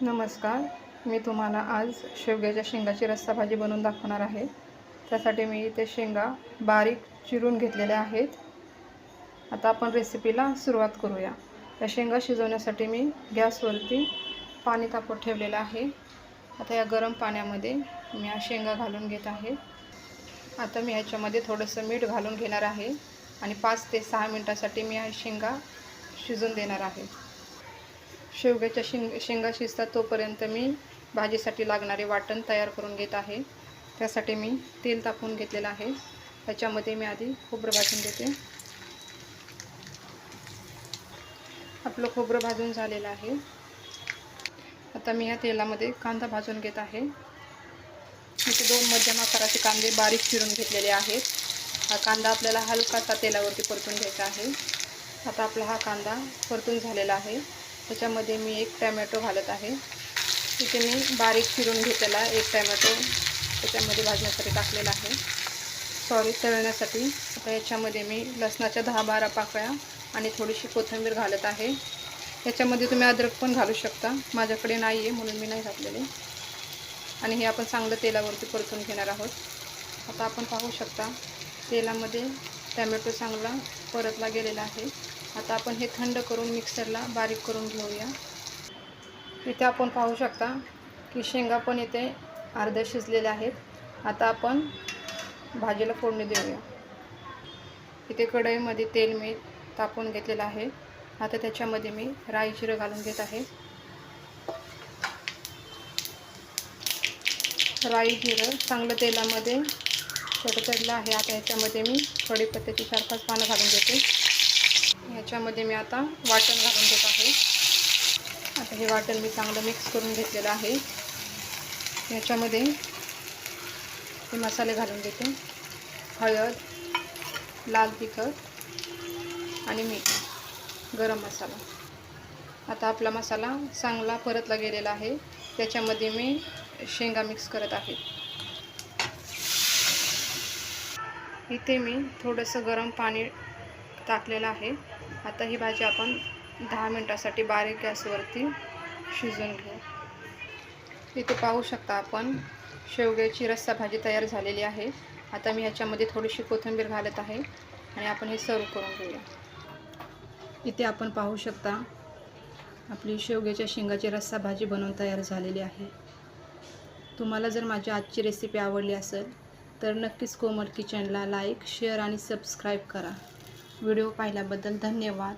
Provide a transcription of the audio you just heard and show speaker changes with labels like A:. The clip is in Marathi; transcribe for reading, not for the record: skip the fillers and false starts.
A: नमस्कार. मी तुम्हाला आज शेवग्याच्या शेंगाची रस्सा भाजी बनवून दाखवणार आहे. त्यासाठी मी इथे शेंगा बारीक चिरून घेतलेल्या आहेत. आता आपण रेसिपीला सुरुवात करूया. या शेंगा शिजवण्यासाठी मी गॅसवरती पाणी तापत ठेवलेलं आहे. आता या गरम पाण्यामध्ये मी या शेंगा घालून घेत आहे. आता मी ह्याच्यामध्ये थोडंसं मीठ घालून घेणार आहे आणि 5 ते 6 मिनिटासाठी मी या शेंगा शिजून देणार आहे. शेवग्याच्या शेंगा शिजतात तोपर्यंत मी भाजीसाठी लागणारे वाटण तयार करून घेत आहे. त्यासाठी मी तेल तापवून घेतलेलं आहे. त्याच्यामध्ये मी आधी खोबरं भाजून घेते. आपलं खोबरं भाजून झालेलं आहे. आता मी या तेलामध्ये कांदा भाजून घेत आहे. इथे 2 मध्यम आकाराचे कांदे बारीक चिरून घेतलेले आहेत. हा कांदा आपल्याला हलकासा तेलावरती परतून घ्यायचा आहे. आता आपला हा कांदा परतून झालेला आहे. त्याच्यामध्ये मी 1 टोमॅटो घालत आहे. इथे मी बारीक चिरून घेतलेला 1 टोमॅटो त्याच्यामध्ये भाजण्यासाठी टाकलेला आहे, तळण्यासाठी. आता याच्यामध्ये मी लसणाच्या 10-12 पाकळ्या आणि थोडीशी कोथिंबीर घालत आहे. याच्यामध्ये तुम्ही अद्रक पण घालू शकता. माझ्याकडे नाही आहे म्हणून मी नाही घातलेले. आणि हे आपण चांगलं तेलावरती परतून घेणार आहोत. आता आपण पाहू शकता तेलामध्ये टोमॅटो चांगला परतला गेलेला आहे. आता आपण हे थंड करून मिक्सरला बारीक करून घेऊया. इथे आपण पाहू शकता की शेंगा पण इथे अर्ध्या शिजलेल्या आहेत. आता आपण भाजीला फोडणी देऊया. इथे कढईमध्ये तेल मी तापवून घेतलेलं आहे. आता त्याच्यामध्ये मी राई जिरं घालून घेत आहे. राई जिरं चांगलं तेलामध्ये तडतडलं आहे. आता ह्याच्यामध्ये मी कढीपत्त्याची 4-5 पानं घालून देते. ह्याच्यामध्ये मी आता वाटण घालून घेत आहे. आता हे वाटण मी चांगलं मिक्स करून घेतलेलं आहे. ह्याच्यामध्ये हे मसाले घालून घेते. हळद, लाल तिखट आणि मीठ, गरम मसाला. आता आपला मसाला चांगला परतला गेलेला आहे. त्याच्यामध्ये मी शेंगा मिक्स करत आहे. इथे मी थोडंसं गरम पाणी टाकलेलं आहे. आता ही भाजी आपण 10 मिनिटासाठी बारीक गॅसवरती शिजवून घेऊ. इथे पाहू शकता आपण शेवग्याची रस्सा भाजी तयार झालेली आहे. आता मी ह्याच्यामध्ये थोडीशी कोथिंबीर घालत आहे आणि आपण हे सर्व करून घेऊया. इथे आपण पाहू शकता आपली शेवग्याच्या शेंगाची रस्सा भाजी बनवून तयार झालेली आहे. तुम्हाला जर माझी आजची रेसिपी आवडली असेल तर नक्कीच कोमल किचनला लाईक, शेअर आणि सबस्क्राईब करा. व्हिडिओ पाहिल्याबद्दल धन्यवाद.